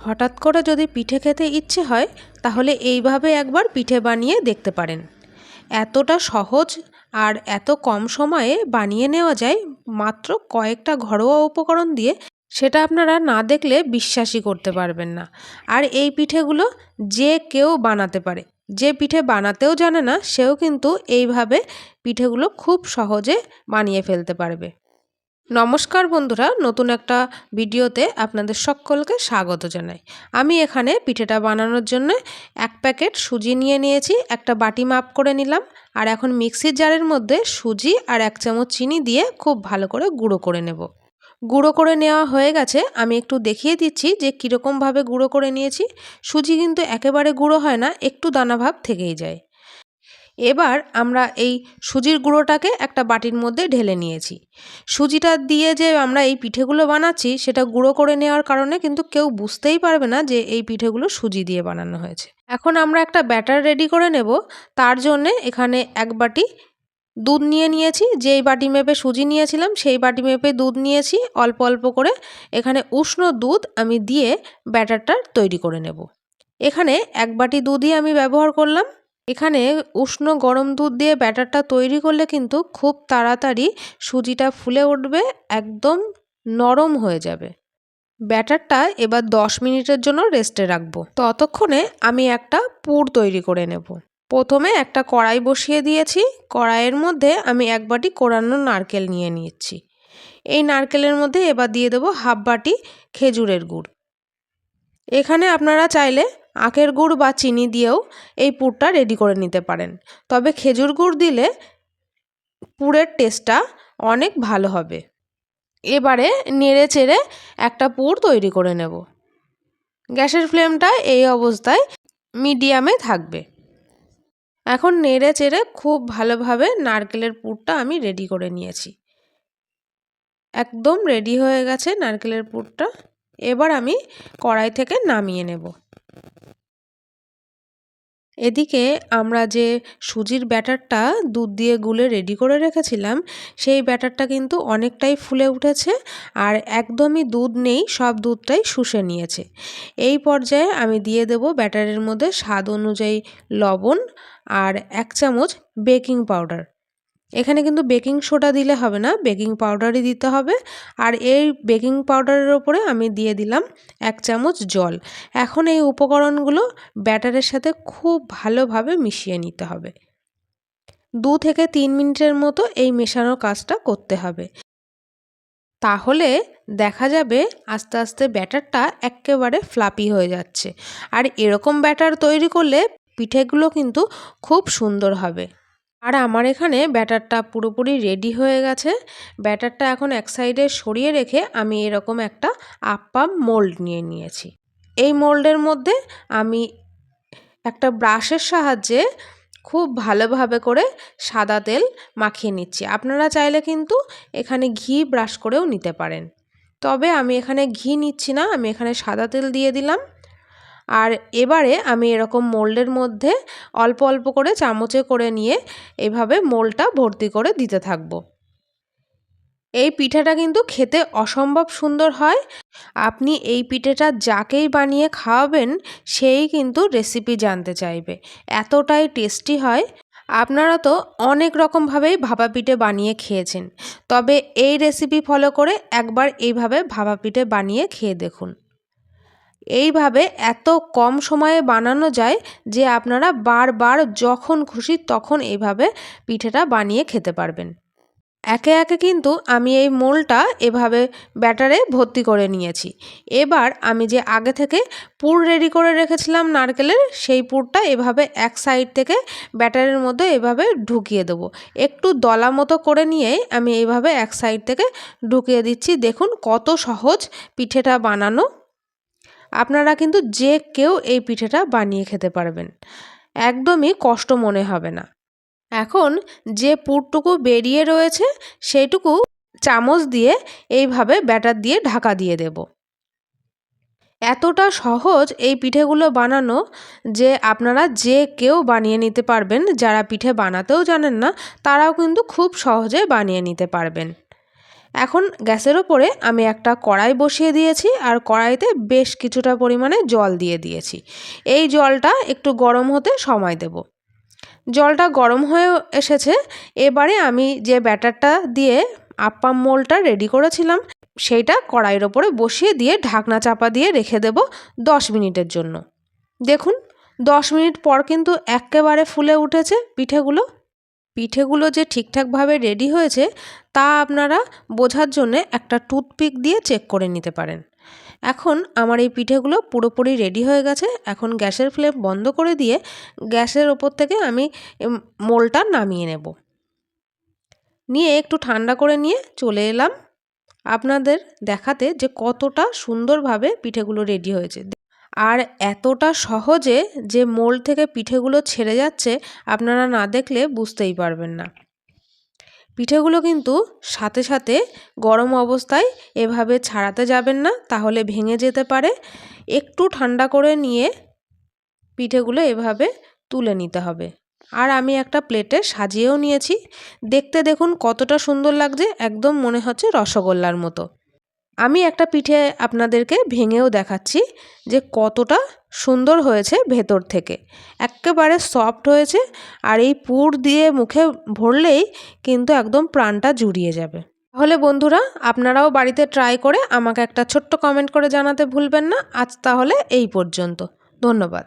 হঠাৎ করে যদি পিঠে খেতে ইচ্ছে হয় তাহলে এইভাবে একবার পিঠে বানিয়ে দেখতে পারেন। এতটা সহজ আর এত কম সময়ে বানিয়ে নেওয়া যায় মাত্র কয়েকটা ঘরোয়া উপকরণ দিয়ে, সেটা আপনারা না দেখলে বিশ্বাসই করতে পারবেন না। আর এই পিঠেগুলো যে কেউ বানাতে পারে, যে পিঠে বানাতেও জানে না সেও কিন্তু এইভাবে পিঠেগুলো খুব সহজে বানিয়ে ফেলতে পারবে। নমস্কার বন্ধুরা, নতুন একটা ভিডিওতে আপনাদের সকলকে স্বাগত জানাই। আমি এখানে পিঠেটা বানানোর জন্য 1 প্যাকেট সুজি নিয়ে নিয়েছি, একটা বাটি মাপ করে নিলাম। আর এখন মিক্সির জারের মধ্যে সুজি আর 1 চামচ চিনি দিয়ে খুব ভালো করে গুঁড়ো করে নেব। গুঁড়ো করে নেওয়া হয়ে গেছে, আমি একটু দেখিয়ে দিচ্ছি যে কীরকমভাবে গুঁড়ো করে নিয়েছি। সুজি কিন্তু একেবারে গুঁড়ো হয় না, একটু দানাভাব থেকেই যায়। এবার আমরা এই সুজির গুঁড়োটাকে একটা বাটির মধ্যে ঢেলে নিয়েছি। সুজিটা দিয়ে যে আমরা এই পিঠেগুলো বানাচ্ছি সেটা গুঁড়ো করে নেওয়ার কারণে কিন্তু কেউ বুঝতেই পারবে না যে এই পিঠেগুলো সুজি দিয়ে বানানো হয়েছে। এখন আমরা একটা ব্যাটার রেডি করে নেব। তার জন্যে এখানে 1 বাটি দুধ নিয়ে নিয়েছি। যেই বাটি মেপে সুজি নিয়েছিলাম সেই বাটি মেপে দুধ নিয়েছি, অল্প অল্প করে। এখানে উষ্ণ দুধ আমি দিয়ে ব্যাটারটা তৈরি করে নেব। এখানে 1 বাটি দুধই আমি ব্যবহার করলাম। এখানে উষ্ণ গরম দুধ দিয়ে ব্যাটারটা তৈরি করলে কিন্তু খুব তাড়াতাড়ি সুজিটা ফুলে উঠবে, একদম নরম হয়ে যাবে। ব্যাটারটা এবার 10 মিনিটের জন্য রেস্টে রাখবো। ততক্ষণে আমি একটা পুর তৈরি করে নেব। প্রথমে একটা কড়াই বসিয়ে দিয়েছি। কড়াইয়ের মধ্যে আমি 1 বাটি কোরানো নারকেল নিয়ে নিচ্ছি। এই নারকেলের মধ্যে এবার দিয়ে দেবো হাফ বাটি খেজুরের গুড়। এখানে আপনারা চাইলে আখের গুড় বা চিনি দিয়েও এই পুরটা রেডি করে নিতে পারেন, তবে খেজুর গুড় দিলে পুরের টেস্টটা অনেক ভালো হবে। এবারে নেড়ে চেড়ে একটা পুর তৈরি করে নেব। গ্যাসের ফ্লেমটা এই অবস্থায় মিডিয়ামে থাকবে। এখন নেড়ে চেড়ে খুব ভালোভাবে নারকেলের পুরটা আমি রেডি করে নিয়েছি। একদম রেডি হয়ে গেছে নারকেলের পুরটা। এবার আমি কড়াই থেকে নামিয়ে নেব। এদিকে আমরা যে সুজির ব্যাটারটা দুধ দিয়ে গুলে রেডি করে রেখেছিলাম, সেই ব্যাটারটা কিন্তু অনেকটাই ফুলে উঠেছে আর একদমই দুধ নেই, সব দুধটাই শুষে নিয়েছে। এই পর্যায়ে আমি দিয়ে দেব ব্যাটারের মধ্যে স্বাদ অনুযায়ী লবণ আর 1 চামচ বেকিং পাউডার। এখানে কিন্তু বেকিং সোডা দিলে হবে না, বেকিং পাউডারই দিতে হবে। আর এই বেকিং পাউডারের ওপরে আমি দিয়ে দিলাম 1 চামচ জল। এখন এই উপকরণগুলো ব্যাটারের সাথে খুব ভালোভাবে মিশিয়ে নিতে হবে। 2 থেকে 3 মিনিটের মতো এই মেশানোর কাজটা করতে হবে। তাহলে দেখা যাবে আস্তে আস্তে ব্যাটারটা এক্কেবারে ফ্লাপি হয়ে যাচ্ছে। আর এরকম ব্যাটার তৈরি করলে পিঠেগুলো কিন্তু খুব সুন্দর হবে। আর আমার এখানে ব্যাটারটা পুরোপুরি রেডি হয়ে গেছে। ব্যাটারটা এখন এক সাইডে সরিয়ে রেখে আমি এরকম একটা আপ্পাম মোল্ড নিয়ে নিয়েছি। এই মোল্ডের মধ্যে আমি একটা ব্রাশের সাহায্যে খুব ভালোভাবে করে সাদা তেল মাখিয়ে নিচ্ছি। আপনারা চাইলে কিন্তু এখানে ঘি ব্রাশ করেও নিতে পারেন, তবে আমি এখানে ঘি নিচ্ছি না, আমি এখানে সাদা তেল দিয়ে দিলাম। আর এবারে আমি এরকম মোল্ডের মধ্যে অল্প অল্প করে চামচে করে নিয়ে এভাবে মোল্ডটা ভর্তি করে দিতে থাকবো। এই পিঠাটা কিন্তু খেতে অসম্ভব সুন্দর হয়। আপনি এই পিঠেটা যাকেই বানিয়ে খাওয়াবেন সেই কিন্তু রেসিপি জানতে চাইবে, এতটাই টেস্টি হয়। আপনারা তো অনেক রকমভাবেই ভাপা পিঠে বানিয়ে খেয়েছেন, তবে এই রেসিপি ফলো করে একবার এইভাবে ভাপা পিঠে বানিয়ে খেয়ে দেখুন। এইভাবে এত কম সময়ে বানানো যায় যে আপনারা বারবার যখন খুশি তখন এইভাবে পিঠেটা বানিয়ে খেতে পারবেন। একে একে কিন্তু আমি এই মোলটা এভাবে ব্যাটারে ভর্তি করে নিয়েছি। এবার আমি যে আগে থেকে পুর রেডি করে রেখেছিলাম নারকেলের, সেই পুরটা এভাবে এক সাইড থেকে ব্যাটারের মধ্যে এভাবে ঢুকিয়ে দেবো। একটু দলা মতো করে নিয়েই আমি এইভাবে এক সাইড থেকে ঢুকিয়ে দিচ্ছি। দেখুন কত সহজ পিঠেটা বানানো। আপনারা কিন্তু যে কেউ এই পিঠেটা বানিয়ে খেতে পারবেন, একদমই কষ্ট মনে হবে না। এখন যে পুরটুকু বেরিয়ে রয়েছে সেইটুকু চামচ দিয়ে এইভাবে ব্যাটার দিয়ে ঢাকা দিয়ে দেব। এতটা সহজ এই পিঠেগুলো বানানো যে আপনারা যে কেউ বানিয়ে নিতে পারবেন। যারা পিঠে বানাতেও জানেন না তারাও কিন্তু খুব সহজে বানিয়ে নিতে পারবেন। এখন গ্যাসের ওপরে আমি একটা কড়াই বসিয়ে দিয়েছি আর কড়াইতে বেশ কিছুটা পরিমাণে জল দিয়ে দিয়েছি। এই জলটা একটু গরম হতে সময় দেব। জলটা গরম হয়ে এসেছে। এবারে আমি যে ব্যাটারটা দিয়ে আপ্পাম মোল্ডটা রেডি করেছিলাম সেইটা কড়াইয়ের ওপরে বসিয়ে দিয়ে ঢাকনা চাপা দিয়ে রেখে দেব 10 মিনিটের জন্য। দেখুন 10 মিনিট পর কিন্তু একেবারে ফুলে উঠেছে পিঠেগুলো যে ঠিকঠাকভাবে রেডি হয়েছে তা আপনারা বোঝার জন্য একটা টুথপিক দিয়ে চেক করে নিতে পারেন। এখন আমার এই পিঠেগুলো পুরোপুরি রেডি হয়ে গেছে। এখন গ্যাসের ফ্লেম বন্ধ করে দিয়ে গ্যাসের ওপর থেকে আমি মোলটা নামিয়ে নেব। নিয়ে একটু ঠান্ডা করে নিয়ে চলে এলাম আপনাদের দেখাতে যে কতটা সুন্দরভাবে পিঠেগুলো রেডি হয়েছে। আর এতটা সহজে যে মোল্ড থেকে পিঠেগুলো ছেড়ে যাচ্ছে আপনারা না দেখলে বুঝতেই পারবেন না। পিঠেগুলো কিন্তু সাথে সাথে গরম অবস্থায় এভাবে ছাড়াতে যাবেন না, তাহলে ভেঙে যেতে পারে। একটু ঠান্ডা করে নিয়ে পিঠেগুলো এভাবে তুলে নিতে হবে। আর আমি একটা প্লেটে সাজিয়েও নিয়েছি। দেখতে দেখুন কতটা সুন্দর লাগছে, একদম মনে হচ্ছে রসগোল্লার মতো। আমি একটা পিঠে আপনাদেরকে ভেঙেও দেখাচ্ছি যে কতটা সুন্দর হয়েছে ভেতর থেকে, একেবারে সফট হয়েছে। আর এই পুর দিয়ে মুখে ভরলেই কিন্তু একদম প্রাণটা জুড়িয়ে যাবে। তাহলে বন্ধুরা আপনারাও বাড়িতে ট্রাই করে আমাকে একটা ছোট্ট কমেন্ট করে জানাতে ভুলবেন না। আজ তাহলে এই পর্যন্ত, ধন্যবাদ।